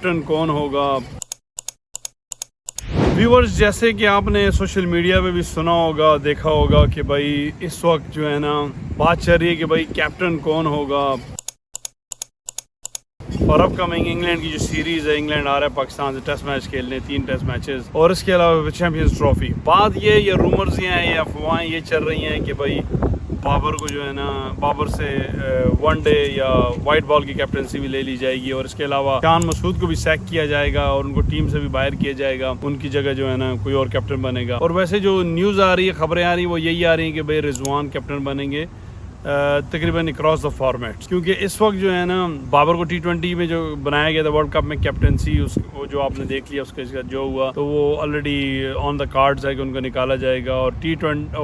Captain کون ہوگا. Viewers جیسے کہ آپ نے سوشل میڈیا پہ بھی سنا ہوگا دیکھا ہوگا کہ بھائی اس وقت جو ہے نا بات چل رہی ہے کہ بھائی کیپٹن کون ہوگا. اور اپ کمنگ انگلینڈ کی جو سیریز ہے, انگلینڈ آ رہا ہے پاکستان سے ٹیسٹ میچ کھیلنے, 3 ٹیسٹ میچز, اور اس کے علاوہ چیمپئنز ٹرافی. بات یہ رومرز ہیں, یہ افواہیں یہ چل رہی ہیں کہ بھائی بابر کو جو ہے نا بابر سے ون ڈے یا وائٹ بال کی کیپٹنسی بھی لے لی جائے گی, اور اس کے علاوہ شان مسعود کو بھی سیک کیا جائے گا اور ان کو ٹیم سے بھی باہر کیا جائے گا, ان کی جگہ جو ہے نا کوئی اور کیپٹن بنے گا. اور ویسے جو نیوز آ رہی ہے, خبریں آ رہی ہیں, وہ یہی آ رہی ہیں کہ بھائی رضوان کیپٹن بنیں گے تقریباً اکراس دا فارمیٹ. کیونکہ اس وقت جو ہے نا بابر کو T20 میں جو بنایا گیا تھا ورلڈ کپ میں کیپٹنسی, وہ جو آپ نے دیکھ لیا اس کا جو ہوا, تو وہ آلریڈی آن دا کارڈز ہے کہ ان کو نکالا جائے گا. اور T20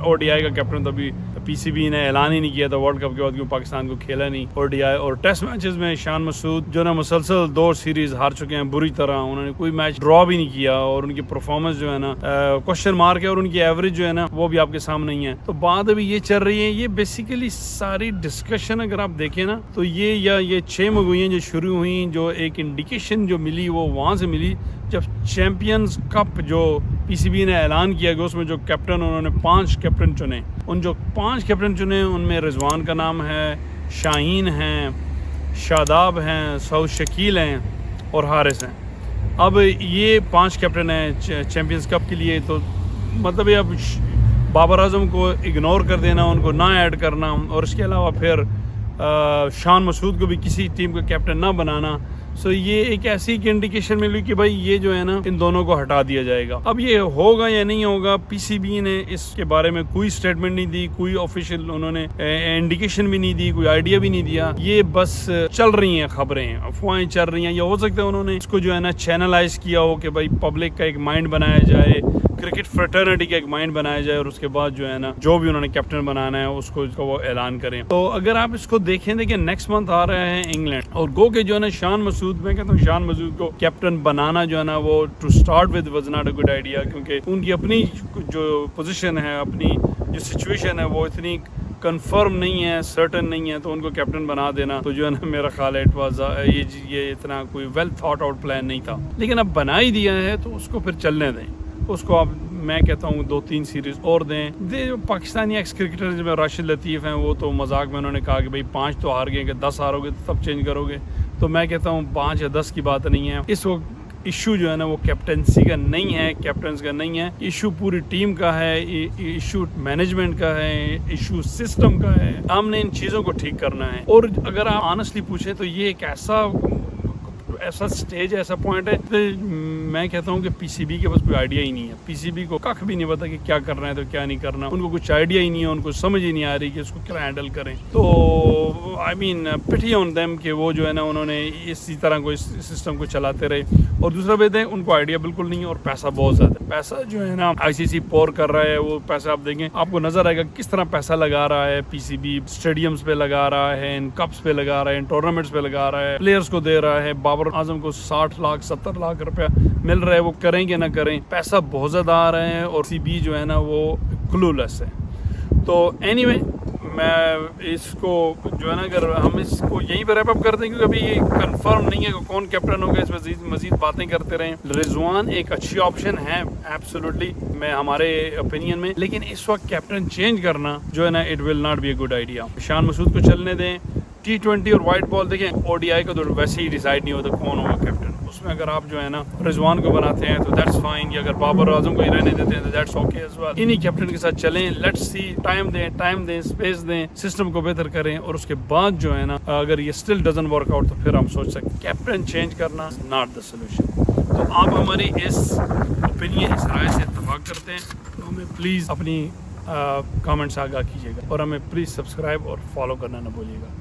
ODI کا کیپٹن تو ابھی PCB نے اعلان ہی نہیں کیا تھا ورلڈ کپ کے بعد, کیوں پاکستان کو کھیلا نہیں ODI. اور ٹیسٹ میچز میں شان مسعود جو نا مسلسل 2 سیریز ہار چکے ہیں بری طرح, انہوں نے کوئی میچ ڈرا بھی نہیں کیا, اور ان کی پرفارمنس جو ہے نا کوشچن مارک ہے, اور ان کی ایوریج جو ہے نا وہ بھی آپ کے سامنے ہی ہے. تو بات ابھی یہ چل رہی ہے, یہ بیسیکلی ساری ڈسکشن اگر آپ دیکھیں نا تو یہ 6 مگوئیاں جو شروع ہوئیں, جو ایک انڈیکیشن جو ملی وہ وہاں سے ملی جب چیمپئنز کپ جو PCB نے اعلان کیا گیا, اس میں جو کیپٹن انہوں نے 5 کیپٹن چنے, ان جو 5 کیپٹن چنے ان میں رضوان کا نام ہے, شاہین ہیں, شاداب ہیں, سعود شکیل ہیں اور حارث ہیں. اب یہ 5 کیپٹن ہیں چیمپئنز کپ کے لیے, تو مطلب یہ اب بابر اعظم کو اگنور کر دینا, ان کو نہ ایڈ کرنا, اور اس کے علاوہ پھر شان مسعود کو بھی کسی ٹیم کا کیپٹن نہ بنانا. سو یہ ایک ایسی انڈیکیشن ملی کہ بھائی یہ جو ہے نا ان دونوں کو ہٹا دیا جائے گا. اب یہ ہوگا یا نہیں ہوگا, PCB نے اس کے بارے میں کوئی سٹیٹمنٹ نہیں دی, کوئی آفیشیل انہوں نے انڈیکیشن بھی نہیں دی, کوئی آئیڈیا بھی نہیں دیا. یہ بس چل رہی ہیں خبریں, افواہیں چل رہی ہیں. یا ہو سکتا ہے انہوں نے اس کو جو ہے نا چینلائز کیا ہو کہ بھائی پبلک کا ایک مائنڈ بنایا جائے, کرکٹ فریٹرنیٹی کا ایک مائنڈ بنایا جائے, اور اس کے بعد جو ہے نا جو بھی انہوں نے کیپٹن بنانا ہے اس کو وہ اعلان کریں. تو اگر آپ اس کو دیکھیں کہ نیکسٹ منتھ آ رہے ہیں انگلینڈ, اور گو کہ جو ہے نا شان مسعود, میں کہتا ہوں شان مسعود کو کیپٹن بنانا جو ہے نا وہ to start with was not a good idea, کیونکہ ان کی اپنی جو پوزیشن ہے, اپنی جو سچویشن ہے وہ اتنی کنفرم نہیں ہے, سرٹن نہیں ہے, تو ان کو کیپٹن بنا دینا تو جو ہے نا میرا خیال ہے اٹ واز یہ اتنا کوئی ویل تھاٹ آؤٹ پلان نہیں تھا. لیکن اب بنا ہی دیا ہے تو اس کو پھر چلنے دیں, اس کو آپ میں کہتا ہوں 2-3 سیریز اور دیں. پاکستانی ایکس کرکٹر جب راشد لطیف ہیں, وہ تو مذاق میں انہوں نے کہا کہ بھائی 5 تو ہار گئے, کہ 10 ہارو گے تو تب چینج کرو گے. تو میں کہتا ہوں 5 یا 10 کی بات نہیں ہے. اس وقت ایشو جو ہے نا وہ کیپٹنسی کا نہیں ہے, کیپٹنس کا نہیں ہے, ایشو پوری ٹیم کا ہے, ایشو مینجمنٹ کا ہے, ایشو سسٹم کا ہے. ہم نے ان چیزوں کو ٹھیک کرنا ہے. اور اگر آپ آنیسٹلی پوچھیں تو یہ ایک ایسا سٹیج ہے, ایسا پوائنٹ ہے, میں کہتا ہوں کہ PCB کے پاس کوئی آئیڈیا ہی نہیں ہے. PCB کو کخ بھی نہیں پتا کہ کیا کرنا ہے تو کیا نہیں کرنا. ان کو کچھ آئیڈیا ہی نہیں ہے, ان کو سمجھ ہی نہیں آ رہی کہ اس کو کیا ہینڈل کریں. تو آئی مین پٹی آن دیم کہ وہ جو ہے نا انہوں نے اسی طرح کو اس سسٹم کو چلاتے رہے. اور دوسرا بات ہے ان کو آئیڈیا بالکل نہیں ہے, اور پیسہ بہت زیادہ ہے. پیسہ جو ہے نا ICC پور کر رہا ہے, وہ پیسہ آپ دیکھیں آپ کو نظر آئے گا کس طرح پیسہ لگا رہا ہے. PCB اسٹیڈیمز پہ لگا رہا ہے, ان کپس پہ لگا رہا ہے, ان ٹورنامنٹس پہ لگا رہا ہے, پلیئرز کو دے رہا ہے. بابر اعظم کو 60 لاکھ 70 لاکھ روپیہ مل رہا ہے, وہ کریں کہ نہ کریں, پیسہ بہت زیادہ آ رہے ہیں. اور PCB جو ہے نا وہ کلولیس ہے. تو اینی وے میں اس کو جو ہے نا اگر ہم اس کو یہیں پہ ریپ اپ کر دیں, کیونکہ ابھی یہ کنفرم نہیں ہے کہ کون کیپٹن ہوگا, اس مزید باتیں کرتے رہیں. رضوان ایک اچھی آپشن ہے ایبسولوٹلی میں ہمارے اوپینین میں, لیکن اس وقت کیپٹن چینج کرنا جو ہے نا it will not be a good idea. Shan Masood کو چلنے دیں. T20 اور وائٹ بال دیکھیں, ODI کا تو ویسے ہی ڈیسائیڈ نہیں ہوتا کون ہوگا کیپٹن. اس میں اگر آپ جو ہے نا رضوان کو بناتے ہیں تو دیٹس فائن, یا اگر بابر اعظم کو ہی رہنے دیتے ہیں تو دیٹس اوکے ایز ویل. انہی کیپٹن کے ساتھ چلیں, لیٹس سی, ٹائم دیں, اسپیس دیں, سسٹم کو بہتر کریں. اور اس کے بعد جو ہے نا اگر یہ اسٹل ڈزنٹ ورک آؤٹ تو پھر ہم سوچ سکتے ہیں کیپٹن چینج کرنا ناٹ دا سولوشن. تو آپ ہماری اس اوپینین, اس رائے سے اتفاق کرتے ہیں تو ہمیں پلیز اپنی کامنٹس آگاہ کیجیے گا, اور ہمیں پلیز سبسکرائب اور فالو کرنا نہ بھولیے گا.